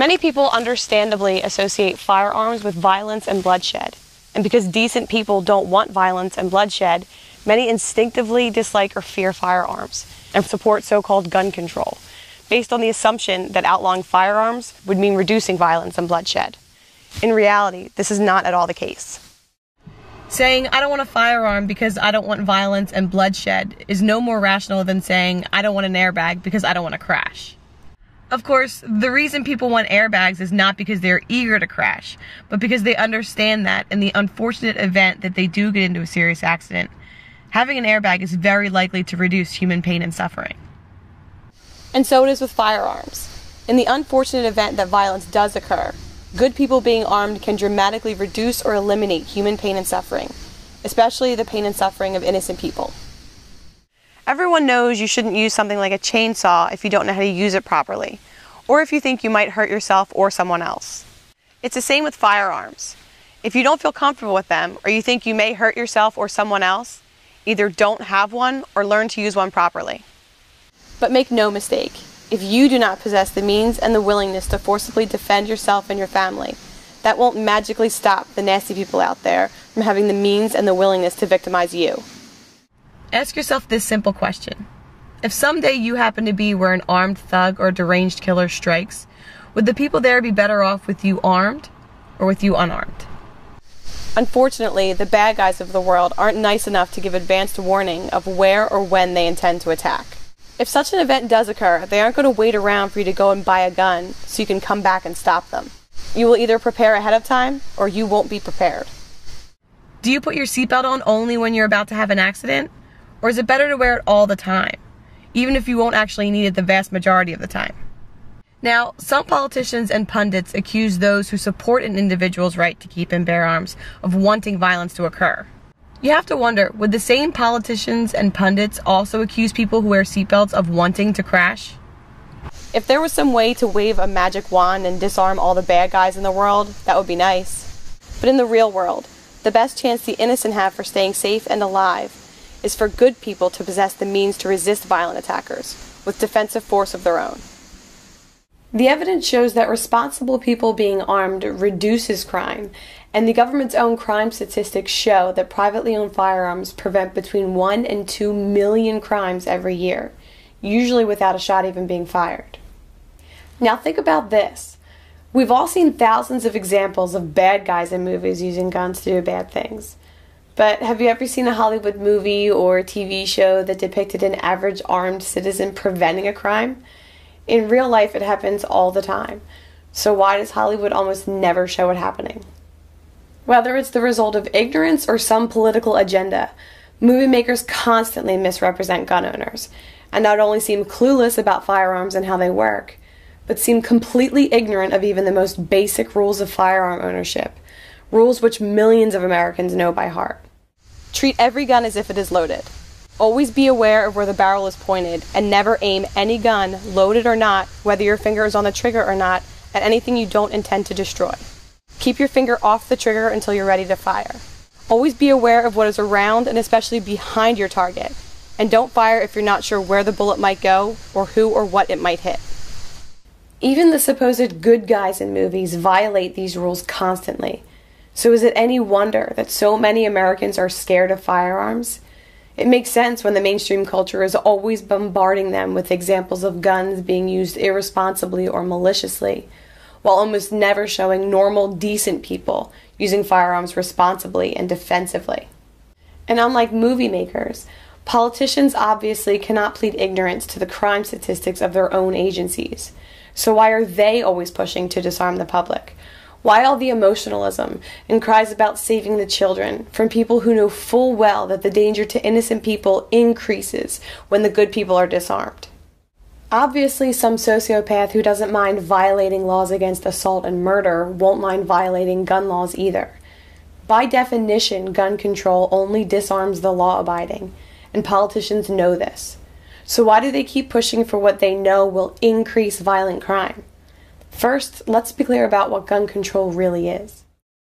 Many people understandably associate firearms with violence and bloodshed. And because decent people don't want violence and bloodshed, many instinctively dislike or fear firearms and support so-called gun control, based on the assumption that outlawing firearms would mean reducing violence and bloodshed. In reality, this is not at all the case. Saying, I don't want a firearm because I don't want violence and bloodshed is no more rational than saying, I don't want an airbag because I don't want to crash. Of course, the reason people want airbags is not because they're eager to crash, but because they understand that in the unfortunate event that they do get into a serious accident, having an airbag is very likely to reduce human pain and suffering. And so it is with firearms. In the unfortunate event that violence does occur, good people being armed can dramatically reduce or eliminate human pain and suffering, especially the pain and suffering of innocent people. Everyone knows you shouldn't use something like a chainsaw if you don't know how to use it properly, or if you think you might hurt yourself or someone else. It's the same with firearms. If you don't feel comfortable with them, or you think you may hurt yourself or someone else, either don't have one or learn to use one properly. But make no mistake, if you do not possess the means and the willingness to forcibly defend yourself and your family, that won't magically stop the nasty people out there from having the means and the willingness to victimize you. Ask yourself this simple question. If someday you happen to be where an armed thug or deranged killer strikes, would the people there be better off with you armed or with you unarmed? Unfortunately, the bad guys of the world aren't nice enough to give advanced warning of where or when they intend to attack. If such an event does occur, they aren't going to wait around for you to go and buy a gun so you can come back and stop them. You will either prepare ahead of time or you won't be prepared. Do you put your seatbelt on only when you're about to have an accident? Or is it better to wear it all the time, even if you won't actually need it the vast majority of the time? Now, some politicians and pundits accuse those who support an individual's right to keep and bear arms of wanting violence to occur. You have to wonder, would the same politicians and pundits also accuse people who wear seatbelts of wanting to crash? If there was some way to wave a magic wand and disarm all the bad guys in the world, that would be nice. But in the real world, the best chance the innocent have for staying safe and alive is for good people to possess the means to resist violent attackers with defensive force of their own. The evidence shows that responsible people being armed reduces crime, and the government's own crime statistics show that privately owned firearms prevent between 1 and 2 million crimes every year, usually without a shot even being fired. Now think about this. We've all seen thousands of examples of bad guys in movies using guns to do bad things. But have you ever seen a Hollywood movie or TV show that depicted an average armed citizen preventing a crime? In real life, it happens all the time. So why does Hollywood almost never show it happening? Whether it's the result of ignorance or some political agenda, movie makers constantly misrepresent gun owners, and not only seem clueless about firearms and how they work, but seem completely ignorant of even the most basic rules of firearm ownership, rules which millions of Americans know by heart. Treat every gun as if it is loaded. Always be aware of where the barrel is pointed, and never aim any gun, loaded or not, whether your finger is on the trigger or not, at anything you don't intend to destroy. Keep your finger off the trigger until you're ready to fire. Always be aware of what is around and especially behind your target, and don't fire if you're not sure where the bullet might go or who or what it might hit. Even the supposed good guys in movies violate these rules constantly. So is it any wonder that so many Americans are scared of firearms? It makes sense when the mainstream culture is always bombarding them with examples of guns being used irresponsibly or maliciously, while almost never showing normal, decent people using firearms responsibly and defensively. And unlike movie makers, politicians obviously cannot plead ignorance to the crime statistics of their own agencies. So why are they always pushing to disarm the public? Why all the emotionalism and cries about saving the children from people who know full well that the danger to innocent people increases when the good people are disarmed? Obviously, some sociopath who doesn't mind violating laws against assault and murder won't mind violating gun laws either. By definition, gun control only disarms the law-abiding, and politicians know this. So why do they keep pushing for what they know will increase violent crime? First, let's be clear about what gun control really is.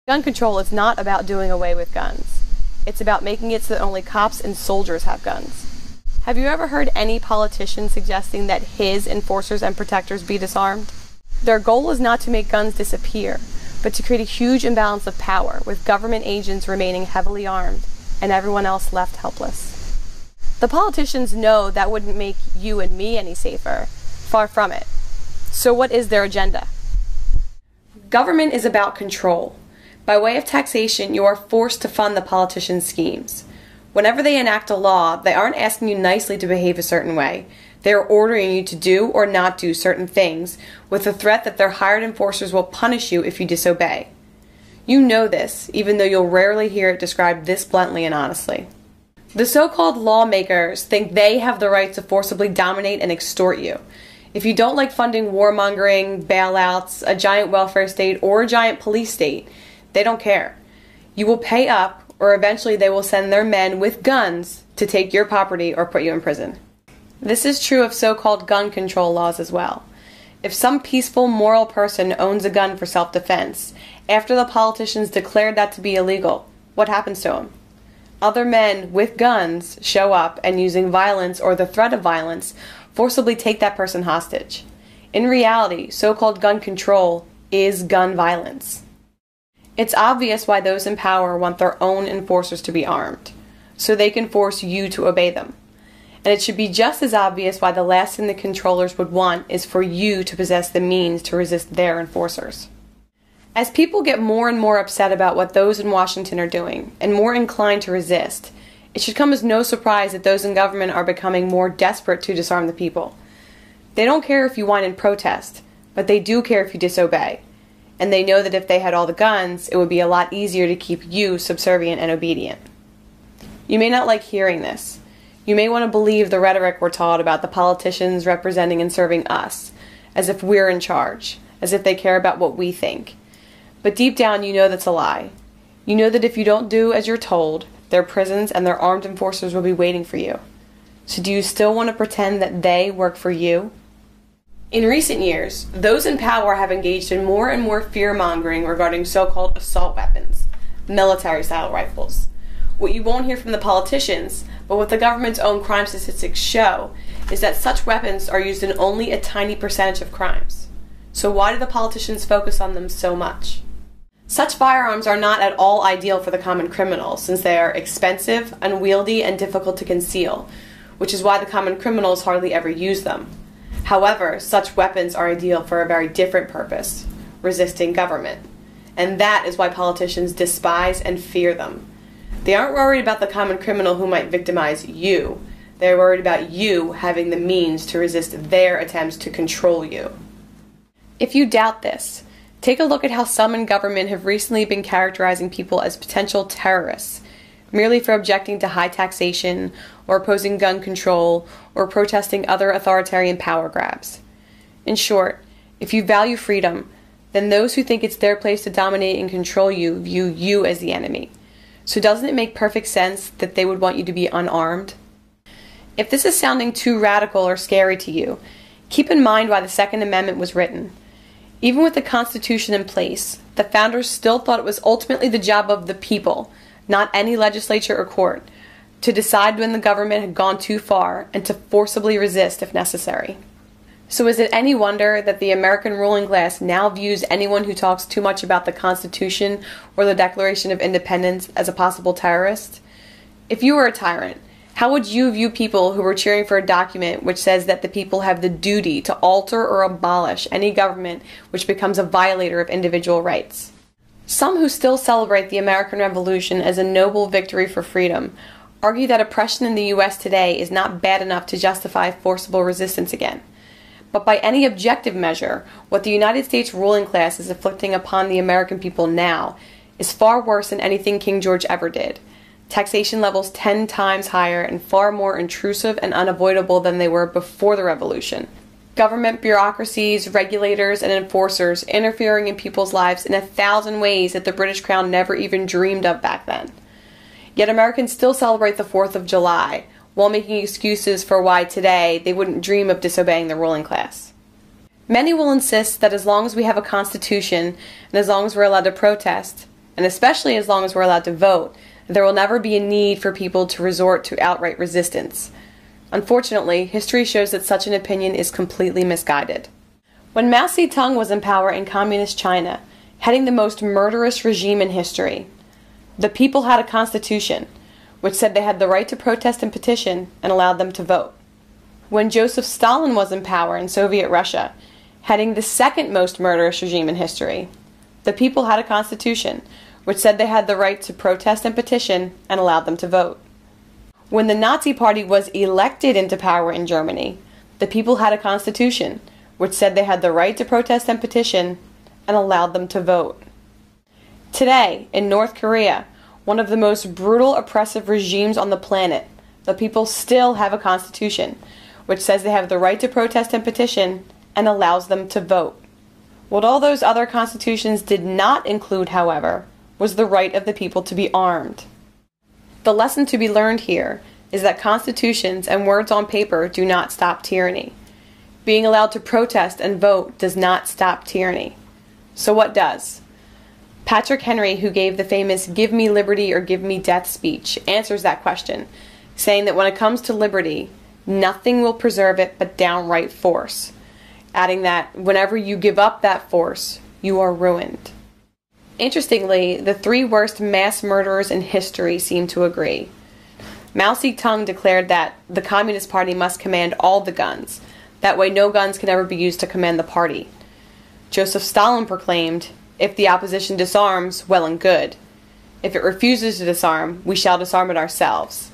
Gun control is not about doing away with guns. It's about making it so that only cops and soldiers have guns. Have you ever heard any politician suggesting that his enforcers and protectors be disarmed? Their goal is not to make guns disappear, but to create a huge imbalance of power, with government agents remaining heavily armed and everyone else left helpless. The politicians know that wouldn't make you and me any safer. Far from it. So what is their agenda? Government is about control. By way of taxation, you are forced to fund the politicians' schemes. Whenever they enact a law, they aren't asking you nicely to behave a certain way. They are ordering you to do or not do certain things, with the threat that their hired enforcers will punish you if you disobey. You know this, even though you'll rarely hear it described this bluntly and honestly. The so-called lawmakers think they have the right to forcibly dominate and extort you. If you don't like funding warmongering, bailouts, a giant welfare state, or a giant police state, they don't care. You will pay up, or eventually they will send their men with guns to take your property or put you in prison. This is true of so-called gun control laws as well. If some peaceful, moral person owns a gun for self-defense, after the politicians declared that to be illegal, what happens to him? Other men with guns show up and, using violence or the threat of violence, forcibly take that person hostage. In reality, so-called gun control is gun violence. It's obvious why those in power want their own enforcers to be armed, so they can force you to obey them. And it should be just as obvious why the last thing the controllers would want is for you to possess the means to resist their enforcers. As people get more and more upset about what those in Washington are doing, and more inclined to resist, it should come as no surprise that those in government are becoming more desperate to disarm the people. They don't care if you whine and protest, but they do care if you disobey. And they know that if they had all the guns, it would be a lot easier to keep you subservient and obedient. You may not like hearing this. You may want to believe the rhetoric we're taught about the politicians representing and serving us, as if we're in charge, as if they care about what we think. But deep down, you know that's a lie. You know that if you don't do as you're told, their prisons and their armed enforcers will be waiting for you. So do you still want to pretend that they work for you? In recent years, those in power have engaged in more and more fear-mongering regarding so-called assault weapons, military-style rifles. What you won't hear from the politicians, but what the government's own crime statistics show, is that such weapons are used in only a tiny percentage of crimes. So why do the politicians focus on them so much? Such firearms are not at all ideal for the common criminal, since they are expensive, unwieldy, and difficult to conceal, which is why the common criminals hardly ever use them. However, such weapons are ideal for a very different purpose: resisting government. And that is why politicians despise and fear them. They aren't worried about the common criminal who might victimize you. They're worried about you having the means to resist their attempts to control you. If you doubt this, take a look at how some in government have recently been characterizing people as potential terrorists, merely for objecting to high taxation, or opposing gun control, or protesting other authoritarian power grabs. In short, if you value freedom, then those who think it's their place to dominate and control you view you as the enemy. So doesn't it make perfect sense that they would want you to be unarmed? If this is sounding too radical or scary to you, keep in mind why the Second Amendment was written. Even with the Constitution in place, the founders still thought it was ultimately the job of the people, not any legislature or court, to decide when the government had gone too far and to forcibly resist if necessary. So is it any wonder that the American ruling class now views anyone who talks too much about the Constitution or the Declaration of Independence as a possible terrorist? If you were a tyrant, how would you view people who were cheering for a document which says that the people have the duty to alter or abolish any government which becomes a violator of individual rights? Some who still celebrate the American Revolution as a noble victory for freedom argue that oppression in the U.S. today is not bad enough to justify forcible resistance again. But by any objective measure, what the United States ruling class is inflicting upon the American people now is far worse than anything King George ever did. Taxation levels 10 times higher and far more intrusive and unavoidable than they were before the Revolution. Government bureaucracies, regulators, and enforcers interfering in people's lives in 1,000 ways that the British Crown never even dreamed of back then. Yet Americans still celebrate the 4th of July, while making excuses for why today they wouldn't dream of disobeying the ruling class. Many will insist that as long as we have a constitution, and as long as we're allowed to protest, and especially as long as we're allowed to vote, there will never be a need for people to resort to outright resistance. Unfortunately, history shows that such an opinion is completely misguided. When Mao Zedong was in power in communist China, heading the most murderous regime in history, the people had a constitution, which said they had the right to protest and petition and allowed them to vote. When Joseph Stalin was in power in Soviet Russia, heading the second most murderous regime in history, the people had a constitution, which said they had the right to protest and petition and allowed them to vote. When the Nazi Party was elected into power in Germany, the people had a constitution, which said they had the right to protest and petition and allowed them to vote. Today, in North Korea, one of the most brutal, oppressive regimes on the planet, the people still have a constitution, which says they have the right to protest and petition and allows them to vote. What all those other constitutions did not include, however, was the right of the people to be armed. The lesson to be learned here is that constitutions and words on paper do not stop tyranny. Being allowed to protest and vote does not stop tyranny. So what does? Patrick Henry, who gave the famous "Give me liberty or give me death" speech, answers that question, saying that when it comes to liberty, nothing will preserve it but downright force, adding that whenever you give up that force, you are ruined. Interestingly, the three worst mass murderers in history seem to agree. Mao Zedong declared that the Communist Party must command all the guns. That way no guns can ever be used to command the party. Joseph Stalin proclaimed, "If the opposition disarms, well and good. If it refuses to disarm, we shall disarm it ourselves."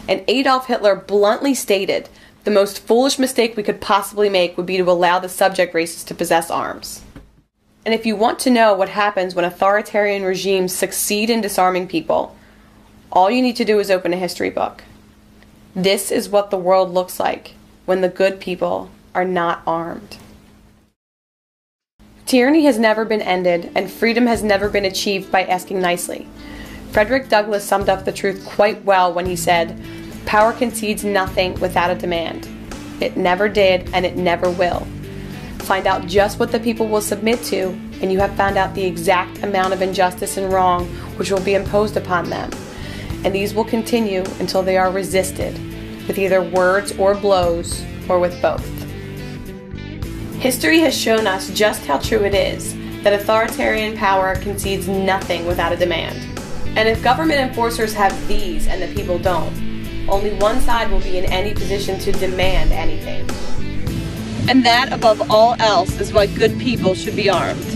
And Adolf Hitler bluntly stated, the most foolish mistake we could possibly make would be to allow the subject races to possess arms. And if you want to know what happens when authoritarian regimes succeed in disarming people, all you need to do is open a history book. This is what the world looks like when the good people are not armed. Tyranny has never been ended, and freedom has never been achieved by asking nicely. Frederick Douglass summed up the truth quite well when he said, "Power concedes nothing without a demand. It never did, and it never will." Find out just what the people will submit to, and you have found out the exact amount of injustice and wrong which will be imposed upon them. And these will continue until they are resisted, with either words or blows, or with both. History has shown us just how true it is that authoritarian power concedes nothing without a demand. And if government enforcers have these and the people don't, only one side will be in any position to demand anything. And that, above all else, is why good people should be armed.